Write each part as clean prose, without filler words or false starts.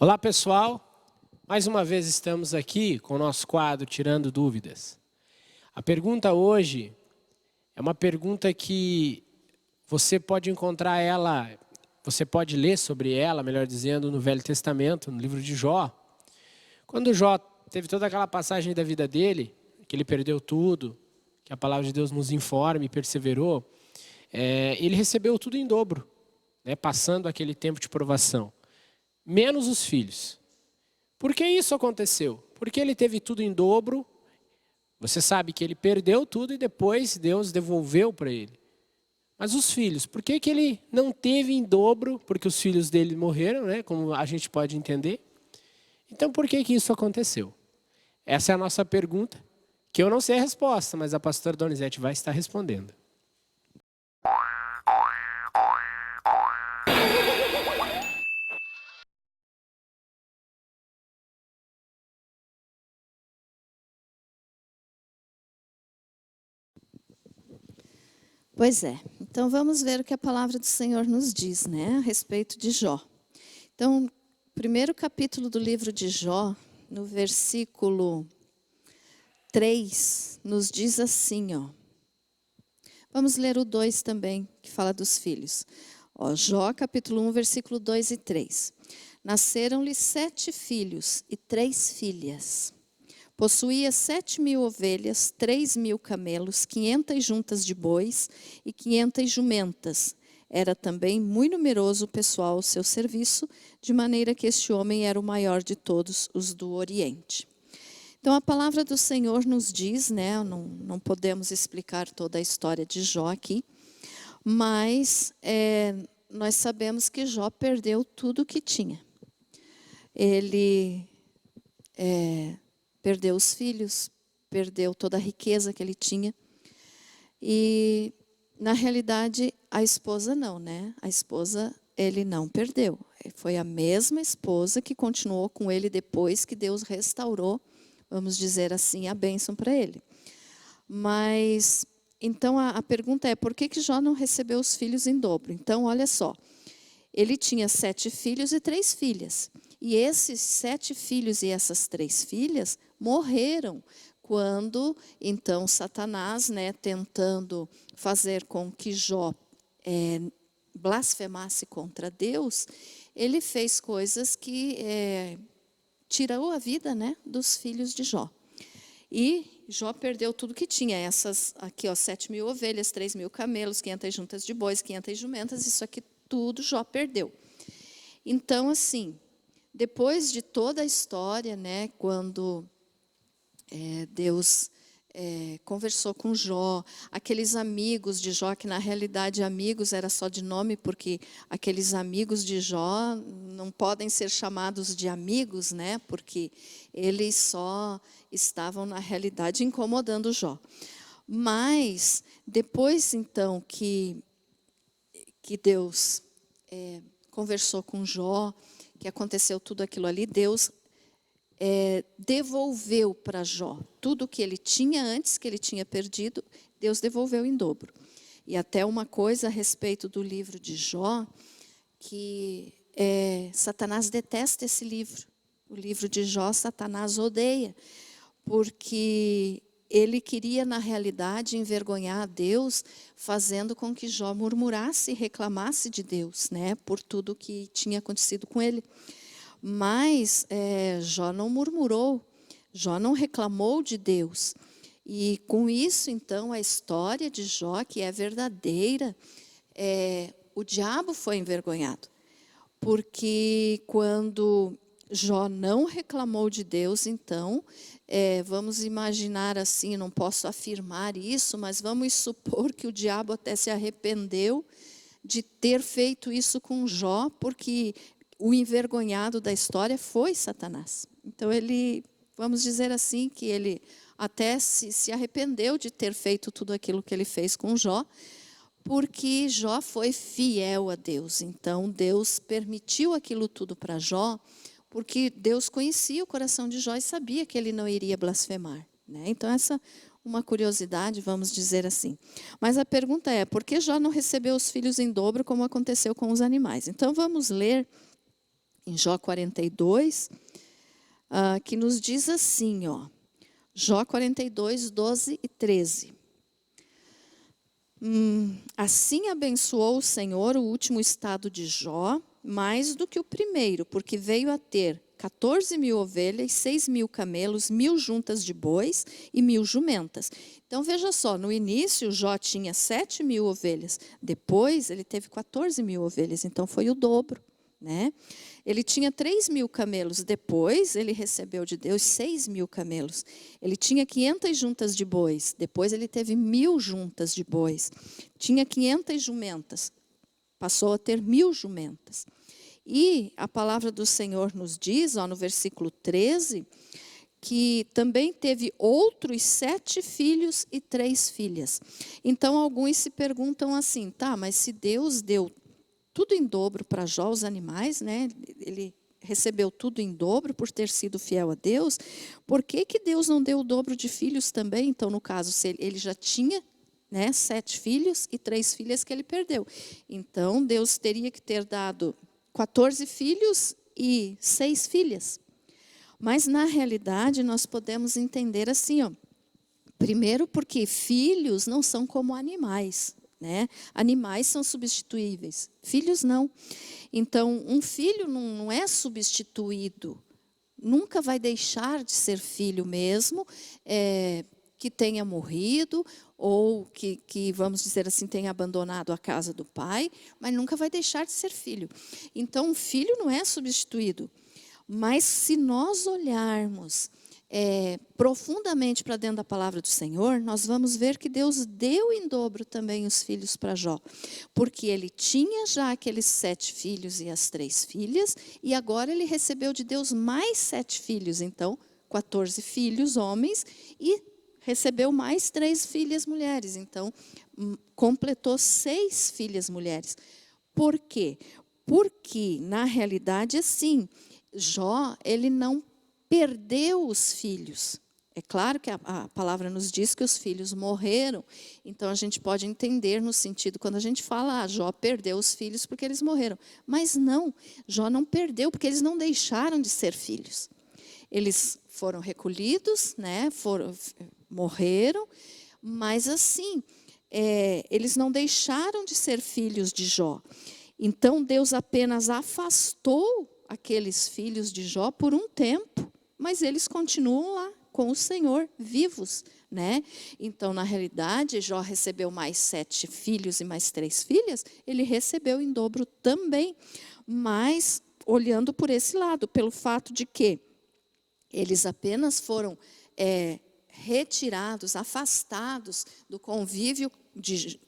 Olá pessoal, mais uma vez estamos aqui com o nosso quadro Tirando Dúvidas. A pergunta hoje é uma pergunta que você pode encontrar ela, você pode ler sobre ela, melhor dizendo, no Velho Testamento, no livro de Jó. Quando Jó teve toda aquela passagem da vida dele, que ele perdeu tudo, que a palavra de Deus nos informa e perseverou, ele recebeu tudo em dobro, passando aquele tempo de provação. Menos os filhos. Por que isso aconteceu? Porque ele teve tudo em dobro. Você sabe que ele perdeu tudo e depois Deus devolveu para ele. Mas os filhos, por que ele não teve em dobro? Porque os filhos dele morreram, como a gente pode entender. Então por que isso aconteceu? Essa é a nossa pergunta, que eu não sei a resposta, mas a pastora Donizete vai estar respondendo. Pois é, então vamos ver o que a palavra do Senhor nos diz, a respeito de Jó. Então, primeiro capítulo do livro de Jó, no versículo 3, nos diz assim, Vamos ler o 2 também, que fala dos filhos. Jó, capítulo 1, versículo 2 e 3. Nasceram-lhe 7 filhos e 3 filhas. Possuía 7.000 ovelhas, 3.000 camelos, 500 juntas de bois e 500 jumentas. Era também muito numeroso o pessoal ao seu serviço, de maneira que este homem era o maior de todos os do Oriente. Então a palavra do Senhor nos diz, não podemos explicar toda a história de Jó aqui, mas nós sabemos que Jó perdeu tudo o que tinha. Ele perdeu os filhos, perdeu toda a riqueza que ele tinha. E, na realidade, a esposa não, A esposa ele não perdeu. Foi a mesma esposa que continuou com ele depois que Deus restaurou, vamos dizer assim, a bênção para ele. Mas, então, a pergunta é, por que Jó não recebeu os filhos em dobro? Então, olha só, ele tinha 7 filhos e 3 filhas. E esses 7 filhos e essas 3 filhas morreram quando, então, Satanás, tentando fazer com que Jó blasfemasse contra Deus, ele fez coisas que tirou a vida, dos filhos de Jó. E Jó perdeu tudo que tinha. Essas aqui, 7.000 ovelhas, 3.000 camelos, 500 juntas de bois, 500 jumentas, isso aqui tudo Jó perdeu. Então, assim, depois de toda a história, quando Deus conversou com Jó, aqueles amigos de Jó, que na realidade amigos era só de nome, porque aqueles amigos de Jó não podem ser chamados de amigos, porque eles só estavam na realidade incomodando Jó. Mas depois então que Deus conversou com Jó, que aconteceu tudo aquilo ali, Deus devolveu para Jó tudo que ele tinha antes, que ele tinha perdido, Deus devolveu em dobro. E até uma coisa a respeito do livro de Jó, que Satanás detesta esse livro. O livro de Jó, Satanás odeia, porque ele queria, na realidade, envergonhar a Deus, fazendo com que Jó murmurasse e reclamasse de Deus, por tudo que tinha acontecido com ele. Mas Jó não murmurou, Jó não reclamou de Deus. E com isso, então, a história de Jó, que é verdadeira, o diabo foi envergonhado. Porque quando Jó não reclamou de Deus, então, vamos imaginar assim, não posso afirmar isso, mas vamos supor que o diabo até se arrependeu de ter feito isso com Jó, porque o envergonhado da história foi Satanás. Então ele, vamos dizer assim, que ele até se arrependeu de ter feito tudo aquilo que ele fez com Jó, porque Jó foi fiel a Deus. Então Deus permitiu aquilo tudo para Jó, porque Deus conhecia o coração de Jó e sabia que ele não iria blasfemar. Então essa uma curiosidade, vamos dizer assim. Mas a pergunta é, por que Jó não recebeu os filhos em dobro como aconteceu com os animais? Então vamos ler em Jó 42, que nos diz assim, ó, Jó 42, 12 e 13. Assim abençoou o Senhor o último estado de Jó, mais do que o primeiro, porque veio a ter 14.000 ovelhas, 6.000 camelos, 1.000 juntas de bois e 1.000 jumentas. Então veja só, no início Jó tinha 7.000 ovelhas, depois ele teve 14.000 ovelhas, então foi o dobro, né? Ele tinha 3.000 camelos, depois ele recebeu de Deus 6.000 camelos. Ele tinha 500 juntas de bois, depois ele teve 1.000 juntas de bois. Tinha 500 jumentas, passou a ter 1.000 jumentas. E a palavra do Senhor nos diz, ó, no versículo 13, que também teve outros 7 filhos e 3 filhas. Então alguns se perguntam assim, tá, mas se Deus deu tudo em dobro para Jó, os animais, né? Ele recebeu tudo em dobro por ter sido fiel a Deus, por que Deus não deu o dobro de filhos também? Então, no caso, se ele já tinha, né, 7 filhos e 3 filhas que ele perdeu. Então, Deus teria que ter dado 14 filhos e 6 filhas. Mas, na realidade, nós podemos entender assim, ó. Primeiro, porque filhos não são como animais, né? Animais são substituíveis, filhos não. Então, um filho não é substituído, nunca vai deixar de ser filho mesmo, que tenha morrido ou que, vamos dizer assim, tenha abandonado a casa do pai, mas nunca vai deixar de ser filho. Então, um filho não é substituído. Mas se nós olharmos profundamente para dentro da palavra do Senhor, nós vamos ver que Deus deu em dobro também os filhos para Jó. Porque ele tinha já aqueles 7 filhos e as 3 filhas, e agora ele recebeu de Deus mais 7 filhos. Então, 14 filhos homens e recebeu mais 3 filhas mulheres. Então, completou 6 filhas mulheres. Por quê? Porque, na realidade, assim, Jó, ele não perdeu os filhos. É claro que a palavra nos diz que os filhos morreram. Então, a gente pode entender no sentido, quando a gente fala, Jó perdeu os filhos porque eles morreram. Mas não, Jó não perdeu porque eles não deixaram de ser filhos. Eles foram recolhidos, né? Morreram, mas assim, eles não deixaram de ser filhos de Jó. Então, Deus apenas afastou aqueles filhos de Jó por um tempo, mas eles continuam lá com o Senhor, vivos, né? Então, na realidade, Jó recebeu mais 7 filhos e mais 3 filhas, ele recebeu em dobro também, mas olhando por esse lado, pelo fato de que eles apenas foram retirados, afastados do convívio de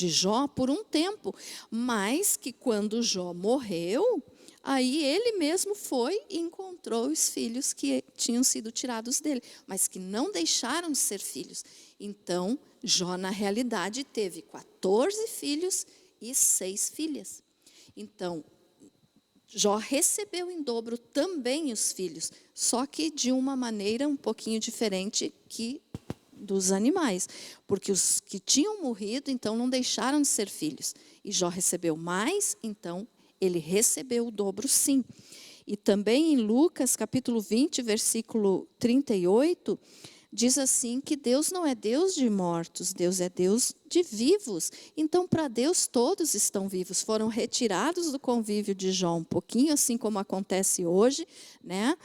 Jó por um tempo, mas que quando Jó morreu, aí ele mesmo foi e encontrou os filhos que tinham sido tirados dele, mas que não deixaram de ser filhos. Então, Jó, na realidade, teve 14 filhos e 6 filhas. Então, Jó recebeu em dobro também os filhos, só que de uma maneira um pouquinho diferente que dos animais, porque os que tinham morrido, então não deixaram de ser filhos. E Jó recebeu mais, então ele recebeu o dobro sim. E também em Lucas, capítulo 20, versículo 38, diz assim que Deus não é Deus de mortos, Deus é Deus de vivos. Então, para Deus, todos estão vivos. Foram retirados do convívio de Jó, um pouquinho assim como acontece hoje, né?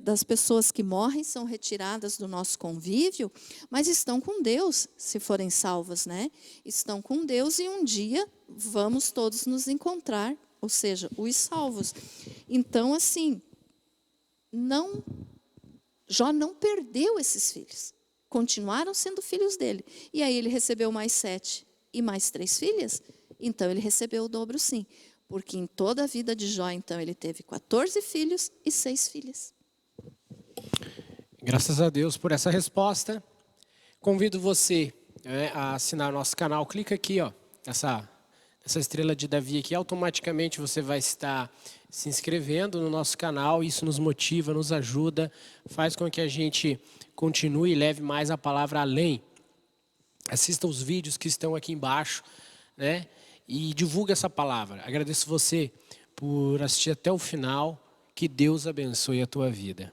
Das pessoas que morrem são retiradas do nosso convívio, mas estão com Deus, se forem salvas, né? Estão com Deus e um dia vamos todos nos encontrar, ou seja, os salvos. Então, assim, Jó não perdeu esses filhos, continuaram sendo filhos dele. E aí ele recebeu mais 7 e mais 3 filhas, então ele recebeu o dobro sim. Porque em toda a vida de Jó, então, ele teve 14 filhos e 6 filhas. Graças a Deus por essa resposta. Convido você a assinar nosso canal. Clica aqui, ó, essa estrela de Davi aqui, automaticamente você vai estar se inscrevendo no nosso canal. Isso nos motiva, nos ajuda, faz com que a gente continue e leve mais a palavra além. Assista os vídeos que estão aqui embaixo, né? E divulgue essa palavra. Agradeço você por assistir até o final. Que Deus abençoe a tua vida.